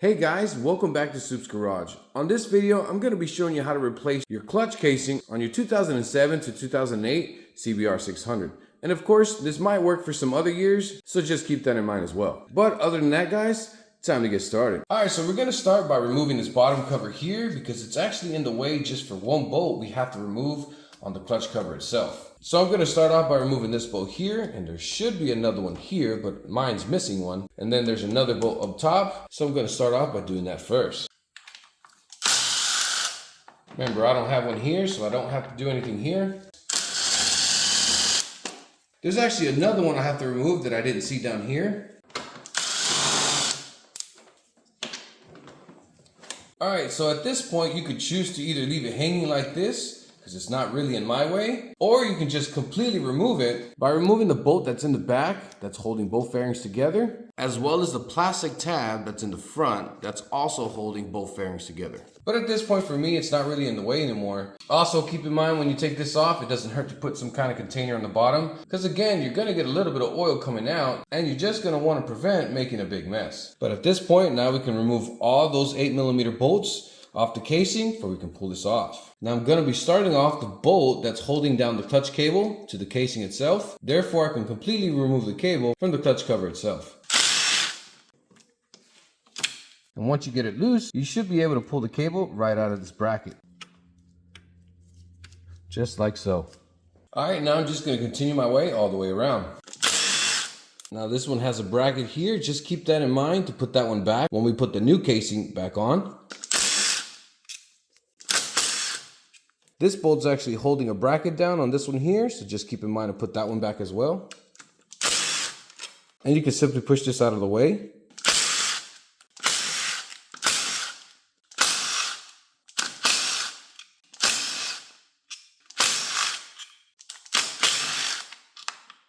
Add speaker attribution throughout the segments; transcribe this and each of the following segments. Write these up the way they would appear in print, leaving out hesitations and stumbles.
Speaker 1: Hey guys, welcome back to SUP'S Garage. On this video, I'm going to be showing you how to replace your clutch casing on your 2007 to 2008 CBR 600. And of course, this might work for some other years, so just keep that in mind as well. But other than that guys, time to get started. Alright, so we're going to start by removing this bottom cover here because it's actually in the way just for one bolt we have to remove on the clutch cover itself. So I'm going to start off by removing this bolt here, and there should be another one here, but mine's missing one. And then there's another bolt up top, so I'm going to start off by doing that first. Remember, I don't have one here, so I don't have to do anything here. There's actually another one I have to remove that I didn't see down here. Alright, so at this point you could choose to either leave it hanging like this, because it's not really in my way, or you can just completely remove it by removing the bolt that's in the back that's holding both fairings together, as well as the plastic tab that's in the front that's also holding both fairings together. But at this point for me, it's not really in the way anymore. Also keep in mind when you take this off, it doesn't hurt to put some kind of container on the bottom, because again, you're going to get a little bit of oil coming out and you're just going to want to prevent making a big mess. But at this point, now we can remove all those 8mm bolts off the casing before we can pull this off. Now I'm going to be starting off the bolt that's holding down the clutch cable to the casing itself. Therefore I can completely remove the cable from the clutch cover itself. And once you get it loose, you should be able to pull the cable right out of this bracket. Just like so. Alright, now I'm just going to continue my way all the way around. Now this one has a bracket here. Just keep that in mind to put that one back when we put the new casing back on. This bolt's actually holding a bracket down on this one here, so just keep in mind to put that one back as well. And you can simply push this out of the way.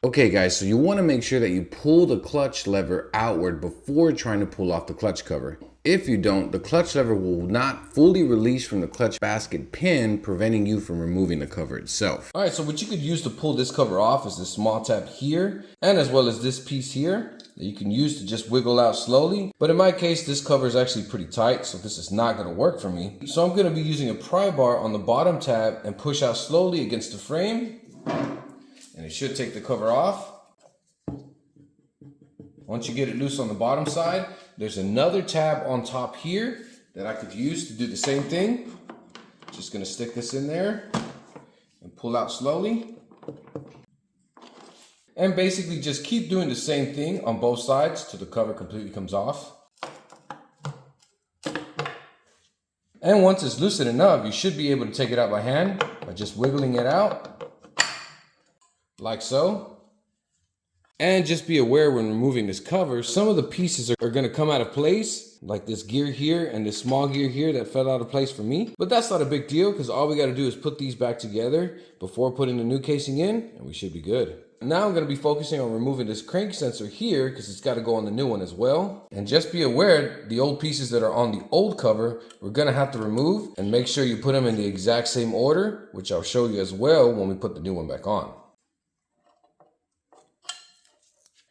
Speaker 1: Okay guys, so you want to make sure that you pull the clutch lever outward before trying to pull off the clutch cover. If you don't, the clutch lever will not fully release from the clutch basket pin, preventing you from removing the cover itself. Alright, so what you could use to pull this cover off is this small tab here, and as well as this piece here that you can use to just wiggle out slowly. But in my case, this cover is actually pretty tight, so this is not going to work for me. So I'm going to be using a pry bar on the bottom tab and push out slowly against the frame, and it should take the cover off. Once you get it loose on the bottom side, there's another tab on top here that I could use to do the same thing. Just gonna stick this in there and pull out slowly. And basically just keep doing the same thing on both sides till the cover completely comes off. And once it's loosened enough, you should be able to take it out by hand by just wiggling it out like so. And just be aware when removing this cover, some of the pieces are going to come out of place, like this gear here and this small gear here that fell out of place for me. But that's not a big deal because all we got to do is put these back together before putting the new casing in, and we should be good. Now I'm going to be focusing on removing this crank sensor here because it's got to go on the new one as well. And just be aware, the old pieces that are on the old cover, we're going to have to remove, and make sure you put them in the exact same order, which I'll show you as well when we put the new one back on.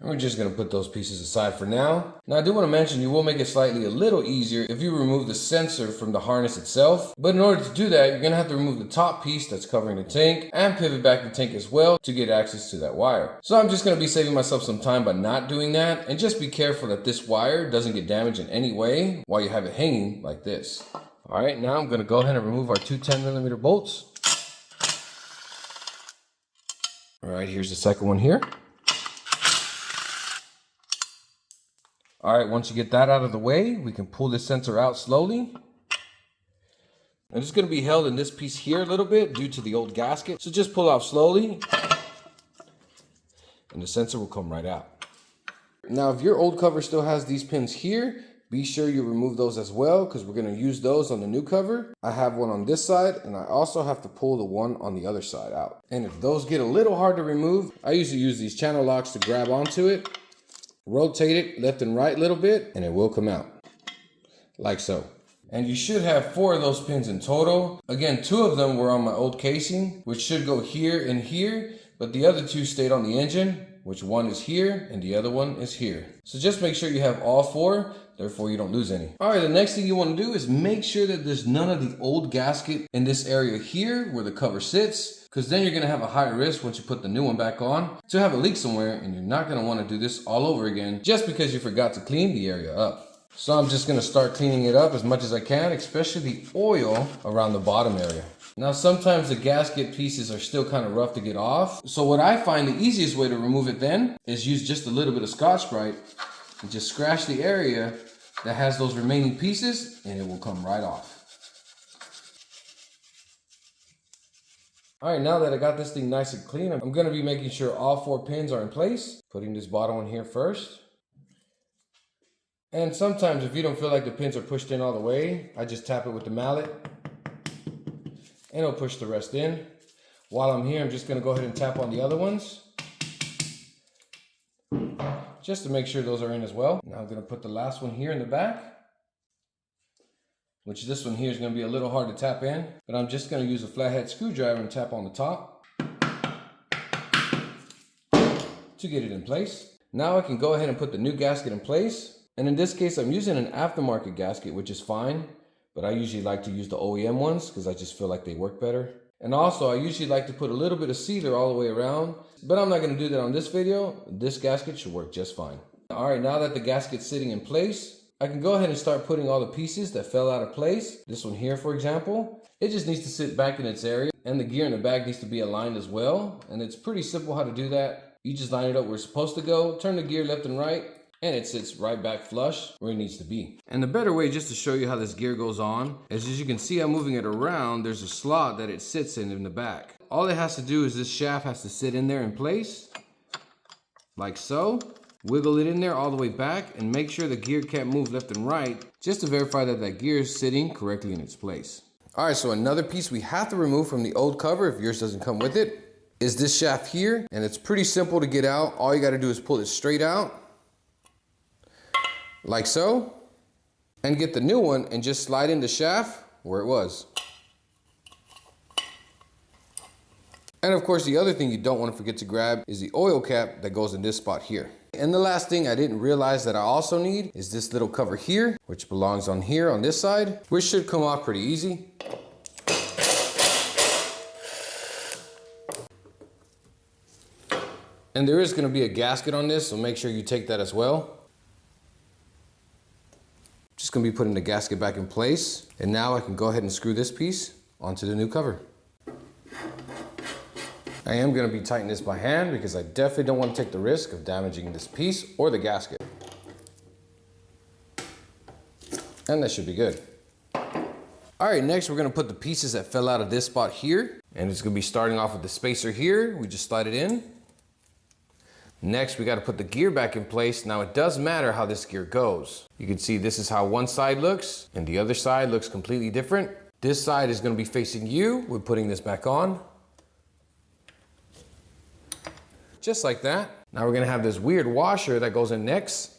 Speaker 1: And we're just going to put those pieces aside for now. Now I do want to mention you will make it slightly a little easier if you remove the sensor from the harness itself. But in order to do that, you're going to have to remove the top piece that's covering the tank and pivot back the tank as well to get access to that wire. So I'm just going to be saving myself some time by not doing that. And just be careful that this wire doesn't get damaged in any way while you have it hanging like this. Alright, now I'm going to go ahead and remove our two 10mm bolts. Alright, here's the second one here. Alright, once you get that out of the way, we can pull this sensor out slowly. And it's going to be held in this piece here a little bit due to the old gasket. So just pull out slowly, and the sensor will come right out. Now if your old cover still has these pins here, be sure you remove those as well, because we're going to use those on the new cover. I have one on this side, and I also have to pull the one on the other side out. And if those get a little hard to remove, I usually use these channel locks to grab onto it. Rotate it left and right a little bit, and it will come out like so. And you should have 4 of those pins in total. Again, 2 of them were on my old casing, which should go here and here, but the other 2 stayed on the engine, which one is here and the other one is here. So just make sure you have all 4 therefore you don't lose any. All right, the next thing you want to do is make sure that there's none of the old gasket in this area here where the cover sits, because then you're going to have a higher risk once you put the new one back on to have a leak somewhere, and you're not going to want to do this all over again just because you forgot to clean the area up. So I'm just going to start cleaning it up as much as I can, especially the oil around the bottom area. Now sometimes the gasket pieces are still kind of rough to get off. So what I find the easiest way to remove it then is use just a little bit of Scotch-Brite and just scratch the area that has those remaining pieces, and it will come right off. All right, now that I got this thing nice and clean, I'm going to be making sure all 4 pins are in place. Putting this bottom one here first. And sometimes if you don't feel like the pins are pushed in all the way, I just tap it with the mallet and it'll push the rest in. While I'm here, I'm just going to go ahead and tap on the other ones just to make sure those are in as well. Now I'm going to put the last one here in the back, which this one here is going to be a little hard to tap in, but I'm just going to use a flathead screwdriver and tap on the top to get it in place. Now I can go ahead and put the new gasket in place. And in this case, I'm using an aftermarket gasket, which is fine, but I usually like to use the OEM ones because I just feel like they work better. And also, I usually like to put a little bit of sealer all the way around, but I'm not going to do that on this video. This gasket should work just fine. All right, now that the gasket's sitting in place, I can go ahead and start putting all the pieces that fell out of place. This one here, for example, it just needs to sit back in its area, and the gear in the back needs to be aligned as well. And it's pretty simple how to do that. You just line it up where it's supposed to go, turn the gear left and right, and it sits right back flush where it needs to be. And the better way, just to show you how this gear goes on, is as you can see, I'm moving it around. There's a slot that it sits in the back. All it has to do is this shaft has to sit in there in place, like so. Wiggle it in there all the way back and make sure the gear can't move left and right, just to verify that that gear is sitting correctly in its place. All right, so another piece we have to remove from the old cover, if yours doesn't come with it, is this shaft here. And it's pretty simple to get out. All you gotta do is pull it straight out, like so, and get the new one and just slide in the shaft where it was. And of course, the other thing you don't want to forget to grab is the oil cap that goes in this spot here. And the last thing I didn't realize that I also need is this little cover here, which belongs on here on this side, which should come off pretty easy. And there is going to be a gasket on this, so make sure you take that as well. Just going to be putting the gasket back in place. And now I can go ahead and screw this piece onto the new cover. I am going to be tightening this by hand because I definitely don't want to take the risk of damaging this piece or the gasket. And that should be good. All right, next we're going to put the pieces that fell out of this spot here. And it's going to be starting off with the spacer here. We just slide it in. Next, we got to put the gear back in place. Now it does matter how this gear goes. You can see this is how one side looks and the other side looks completely different. This side is going to be facing you. We're putting this back on. Just like that. Now we're going to have this weird washer that goes in next.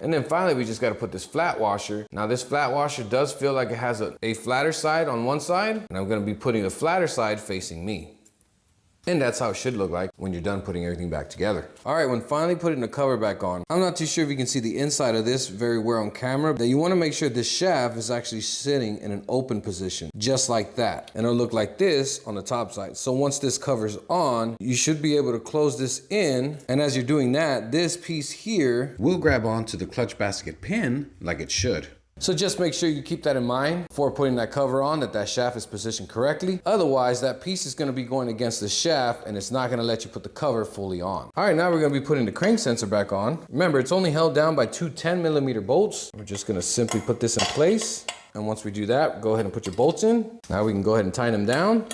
Speaker 1: And then finally, we just got to put this flat washer. Now this flat washer does feel like it has a flatter side on one side. And I'm going to be putting the flatter side facing me. And that's how it should look like when you're done putting everything back together. All right, when finally putting the cover back on, I'm not too sure if you can see the inside of this very well on camera, but you want to make sure this shaft is actually sitting in an open position, just like that. And it'll look like this on the top side. So once this cover's on, you should be able to close this in. And as you're doing that, this piece here will grab onto the clutch basket pin like it should. So just make sure you keep that in mind before putting that cover on, that shaft is positioned correctly. Otherwise, that piece is going to be going against the shaft and it's not going to let you put the cover fully on. All right, now we're going to be putting the crank sensor back on. Remember, it's only held down by two 10mm bolts. We're just going to simply put this in place. And once we do that, go ahead and put your bolts in. Now we can go ahead and tighten them down.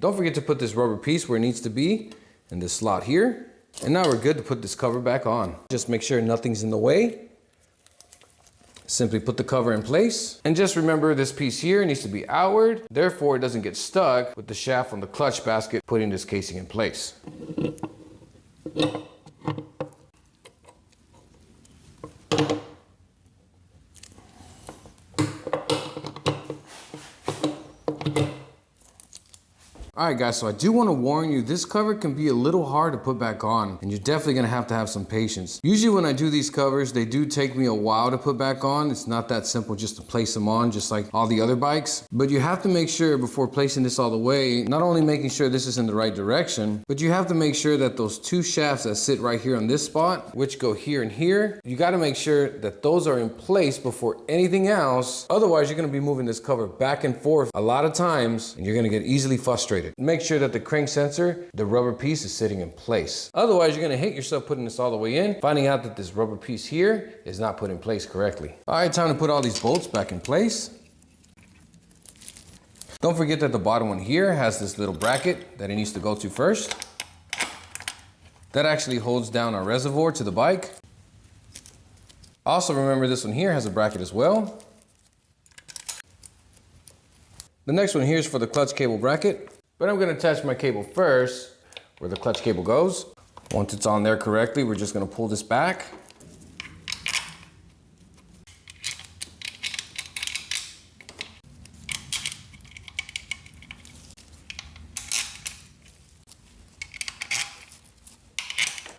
Speaker 1: Don't forget to put this rubber piece where it needs to be in this slot here. And now we're good to put this cover back on. Just make sure nothing's in the way. Simply put the cover in place. And just remember, this piece here needs to be outward. Therefore, it doesn't get stuck with the shaft on the clutch basket, putting this casing in place. All right guys, so I do want to warn you, this cover can be a little hard to put back on, and you're definitely going to have some patience. Usually when I do these covers, they do take me a while to put back on. It's not that simple just to place them on, just like all the other bikes. But you have to make sure before placing this all the way, not only making sure this is in the right direction, but you have to make sure that those two shafts that sit right here on this spot, which go here and here, you got to make sure that those are in place before anything else. Otherwise, you're going to be moving this cover back and forth a lot of times, and you're going to get easily frustrated. Make sure that the crank sensor, the rubber piece, is sitting in place. Otherwise, you're going to hate yourself putting this all the way in, finding out that this rubber piece here is not put in place correctly. All right, time to put all these bolts back in place. Don't forget that the bottom one here has this little bracket that it needs to go to first. That actually holds down our reservoir to the bike. Also remember this one here has a bracket as well. The next one here is for the clutch cable bracket, but I'm going to attach my cable first where the clutch cable goes. Once it's on there correctly, we're just going to pull this back.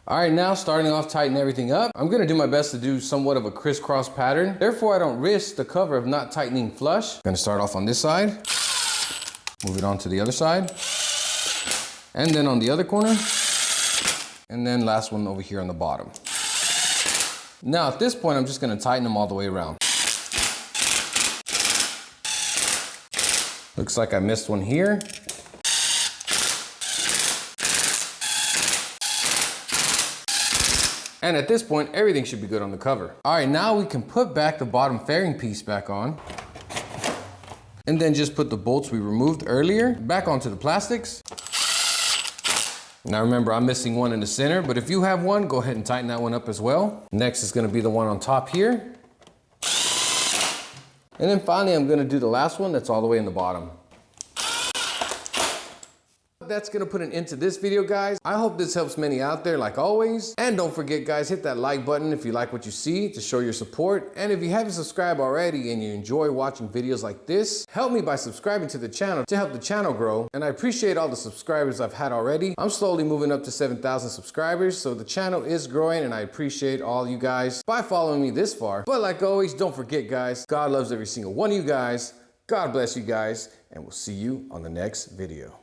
Speaker 1: All right, now starting off tightening everything up. I'm gonna do my best to do somewhat of a crisscross pattern. Therefore, I don't risk the cover of not tightening flush. I'm gonna start off on this side, move it on to the other side, and then on the other corner, and then last one over here on the bottom. Now at this point, I'm just gonna tighten them all the way around. Looks like I missed one here. And at this point, everything should be good on the cover. All right, now we can put back the bottom fairing piece back on. And then just put the bolts we removed earlier back onto the plastics. Now remember, I'm missing one in the center, but if you have one, go ahead and tighten that one up as well. Next is gonna be the one on top here. And then finally, I'm gonna do the last one that's all the way in the bottom. That's gonna put an end to this video, guys. I hope this helps many out there like always. And don't forget, guys, hit that like button if you like what you see to show your support. And if you haven't subscribed already and you enjoy watching videos like this, help me by subscribing to the channel to help the channel grow. And I appreciate all the subscribers I've had already. I'm slowly moving up to 7,000 subscribers, so the channel is growing, and I appreciate all you guys by following me this far. But like always, don't forget, guys, God loves every single one of you guys. God bless you guys, and we'll see you on the next video.